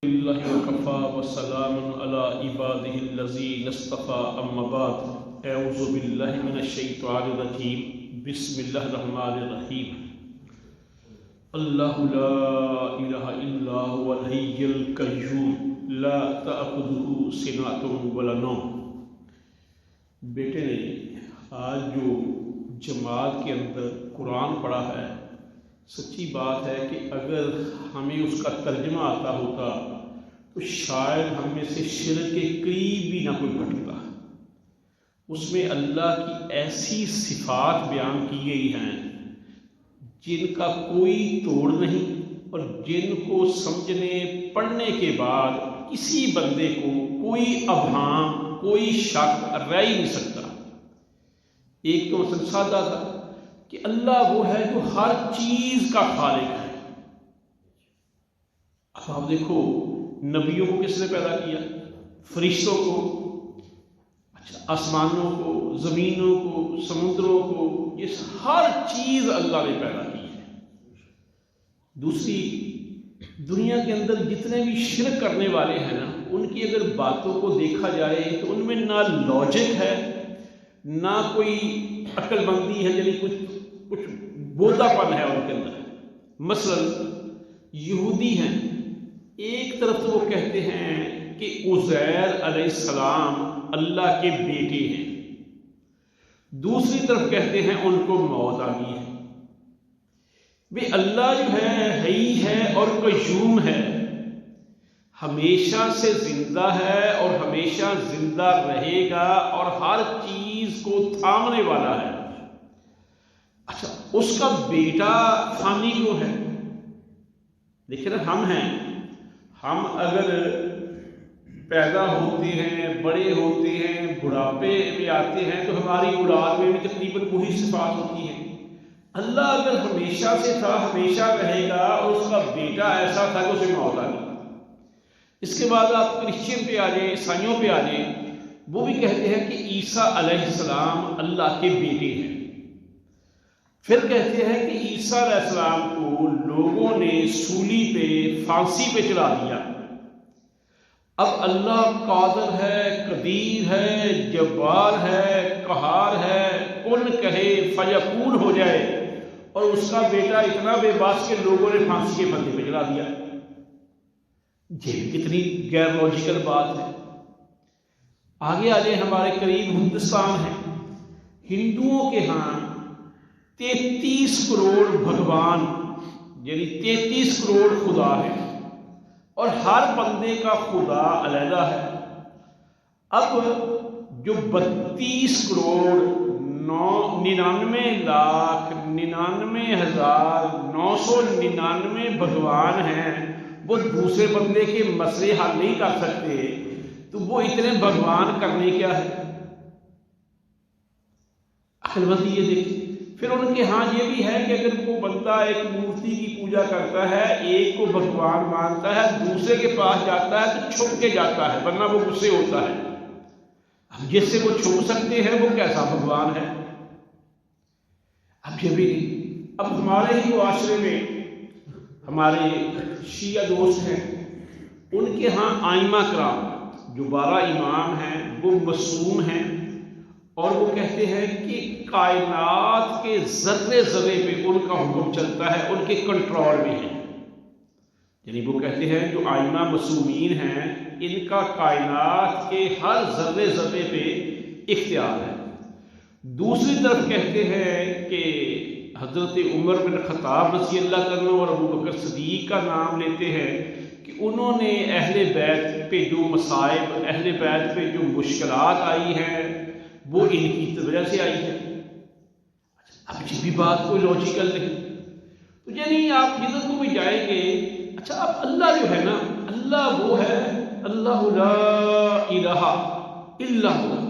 اللہ وکفا وسلام علی عبادہ الذین اصطفى اما بعد اعوذ باللہ من الشیطان الرجیم بسم اللہ الرحمن الرحیم اللہ لا الہ الا هو الحی القیوم لا تأخذہ سنۃ ولا نوم۔ بیٹے نے آج جو جماعت کے اندر قرآن پڑھا ہے، سچی بات ہے کہ اگر ہمیں اس کا ترجمہ آتا ہوتا تو شاید ہم میں سے شرک کے قریب بھی نہ کوئی پڑھتا۔ اس میں اللہ کی ایسی صفات بیان کی گئی ہیں جن کا کوئی توڑ نہیں، اور جن کو سمجھنے پڑھنے کے بعد کسی بندے کو کوئی ابہام، کوئی شک رہ ہی نہیں سکتا۔ ایک تو مثلا سادہ تھا کہ اللہ وہ ہے جو ہر چیز کا خالق ہے۔ اب آپ دیکھو نبیوں کو کس نے پیدا کیا؟ فرشتوں کو، اچھا آسمانوں کو، زمینوں کو، سمندروں کو، یہ ہر چیز اللہ نے پیدا کی ہے۔ دوسری، دنیا کے اندر جتنے بھی شرک کرنے والے ہیں نا، ان کی اگر باتوں کو دیکھا جائے تو ان میں نہ لاجک ہے، نہ کوئی عقل مندی ہے، یعنی کچھ بودا پن ہے ان کے اندر۔ مثلا یہودی ہیں، ایک طرف تو وہ کہتے ہیں کہ عزیر علیہ السلام اللہ کے بیٹے ہیں، دوسری طرف کہتے ہیں ان کو موت آ گئی ہے۔ بھی اللہ جو ہے حی ہے اور قیوم ہے، ہمیشہ سے زندہ ہے اور ہمیشہ زندہ رہے گا اور ہر چیز کو تھامنے والا ہے۔ اچھا اس کا بیٹا فانی کیوں ہے؟ دیکھیں نا، ہم ہیں، ہم اگر پیدا ہوتے ہیں، بڑے ہوتے ہیں، بڑھاپے میں آتے ہیں تو ہماری اولاد میں بھی تقریباً وہی صفات ہوتی ہیں۔ اللہ اگر ہمیشہ سے تھا، ہمیشہ رہے گا، اور اس کا بیٹا ایسا تھا کہ اسے موت آ گئی۔ اس کے بعد آپ کرسچین پہ آ جائیں، عیسائیوں پہ آ جائیں، وہ بھی کہتے ہیں کہ عیسیٰ علیہ السلام اللہ کے بیٹے ہیں۔ پھر کہتے ہیں کہ عیسیٰ علیہ السلام کو لوگوں نے سولی پہ، پھانسی پہ چلا دیا۔ اب اللہ قادر ہے، قدیر ہے، جبار ہے، قہار ہے، کن کہے فیکون ہو جائے، اور اس کا بیٹا اتنا بے باس کہ لوگوں نے پھانسی کے پھندے پہ چلا دیا۔ یہ کتنی غیر لاجیکل بات ہے۔ آگے آ جائیں، ہمارے قریب ہندوستان ہے، ہندوؤں کے ہاں 33 کروڑ بھگوان، یعنی 33 کروڑ خدا ہے، اور ہر بندے کا خدا علیحدہ ہے۔ اب جو 32 کروڑ 99,99,999 بھگوان ہیں، وہ دوسرے بندے کے مسئلے حل نہیں کر سکتے، تو وہ اتنے بھگوان کرنے کیا ہے؟ عقل مندی یہ دیکھیں۔ پھر ان کے ہاں یہ بھی ہے کہ اگر وہ بندہ ایک مورتی کی پوجا کرتا ہے، ایک کو بھگوان مانتا ہے، دوسرے کے پاس جاتا ہے تو چھپ کے جاتا ہے، ورنہ وہ غصے ہوتا ہے۔ اب جس سے وہ چھپ سکتے ہیں وہ کیسا بھگوان ہے؟ اب یہ بھی نہیں۔ اب ہمارے ہی معاشرے میں ہمارے شیعہ دوست ہیں، ان کے ہاں آئمہ کرام جو 12 امام ہیں وہ معصوم ہیں، اور وہ کہتے ہیں کہ کائنات کے ذرے ذرے پہ ان کا حکم چلتا ہے، ان کے کنٹرول میں ہے۔ یعنی وہ کہتے ہیں جو آئمہ معصومین ہیں، ان کا کائنات کے ہر ذرے ذرے پہ اختیار ہے۔ دوسری طرف کہتے ہیں کہ حضرت عمر بن خطاب رضی اللہ عنہ اور ابو بکر صدیق کا نام لیتے ہیں کہ انہوں نے اہل بیت پہ جو مصائب، اہل بیت پہ جو مشکلات آئی ہیں وہ ان کی وجہ سے آئی ہے۔ اب یہ بھی بات کوئی لاجیکل نہیں۔ تو یعنی آپ جدھر کو بھی جائیں گے، اچھا اب اللہ جو ہے نا، اللہ وہ ہے، اللہ لا الہ الا ہوا،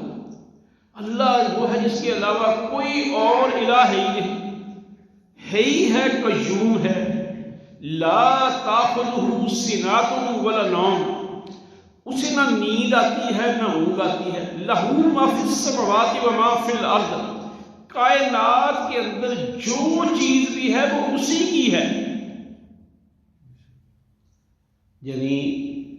اللہ وہ ہے جس کے علاوہ کوئی اور الہ ہی نہیں، ہی ہے، قیوم ہے، لا تأخذہ سنۃ ولا نوم، اسے نہ نیند آتی ہے نہ اونگ آتی ہے، لہ ما فی السماوات و ما فی الارض، کائنات کے اندر جو چیز بھی ہے وہ اسی کی ہے۔ یعنی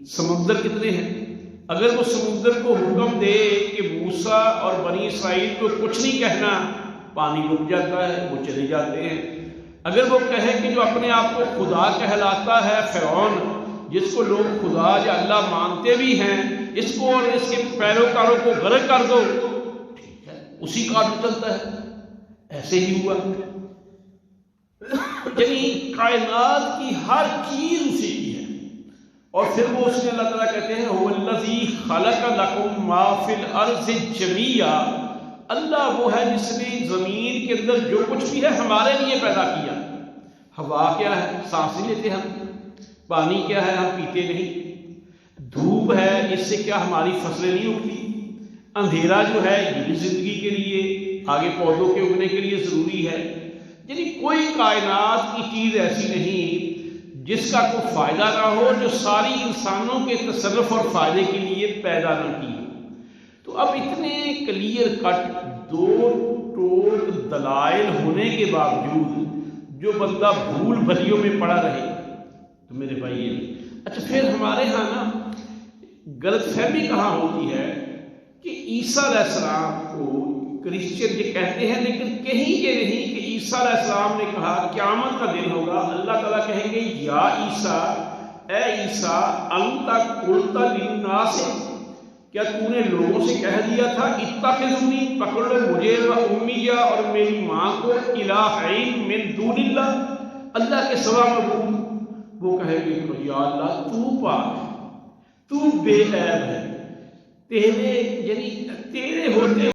سمندر کتنے ہیں؟ اگر وہ سمندر کو حکم دے کہ موسیٰ اور بنی اسرائیل کو کچھ نہیں کہنا، پانی رک جاتا ہے، وہ چلے جاتے ہیں۔ اگر وہ کہے کہ جو اپنے آپ کو خدا کہلاتا ہے فرعون، جس کو لوگ خدا یا اللہ مانتے بھی ہیں، اس کو اور اس کے پیروکاروں کو غرق کر دو، ٹھیک ہے، اسی کا چلتا ہے۔ ایسے ہی ہوا، یعنی کائنات کی ہر چیز اسی کی ہے۔ اور پھر وہ اس نے اللہ تعالیٰ کہتے ہیں هو الذی خلق لکم ما فی الارض جمیعا، اللہ وہ ہے جس نے زمین کے اندر جو کچھ بھی ہے ہمارے لیے پیدا کیا۔ ہوا کیا ہے؟ سانس نہیں لیتے ہم۔ پانی کیا ہے؟ ہم پیتے نہیں۔ دھوپ ہے، اس سے کیا ہماری فصلیں نہیں اگتی؟ اندھیرا جو ہے یہ بھی زندگی کے لیے، آگے پودوں کے اگنے کے لیے ضروری ہے۔ یعنی کوئی کائنات کی چیز ایسی نہیں جس کا کوئی فائدہ نہ ہو، جو ساری انسانوں کے تصرف اور فائدے کے لیے پیدا نہ کی ہو۔ تو اب اتنے کلیئر کٹ دو ٹوک دلائل ہونے کے باوجود جو بندہ بھول بھلیوں میں پڑا رہے تو میرے بھائی، اچھا پھر ہمارے ہاں نا غلط فہمی کہاں ہوتی ہے کہ عیسیٰ علیہ السلام کو کرسچن یہ کہتے ہیں، لیکن کہیں یہ نہیں کہ عیسیٰ علیہ السلام نے کہا قیامت کا دن ہوگا، اللہ تعالیٰ کہیں گے یا عیسیٰ، اے عیسیٰ، انت قلت للناس، کیا تو نے لوگوں سے کہہ دیا تھا اتخذونی، پکڑ لو مجھے و امی اور میری ماں کو الہین من دون اللہ، اللہ کے سوا معبود۔ وہ کہے گے یا اللہ تو پاک ہے، تو بے عیب ہے، تیرے یعنی تیرے ہوتے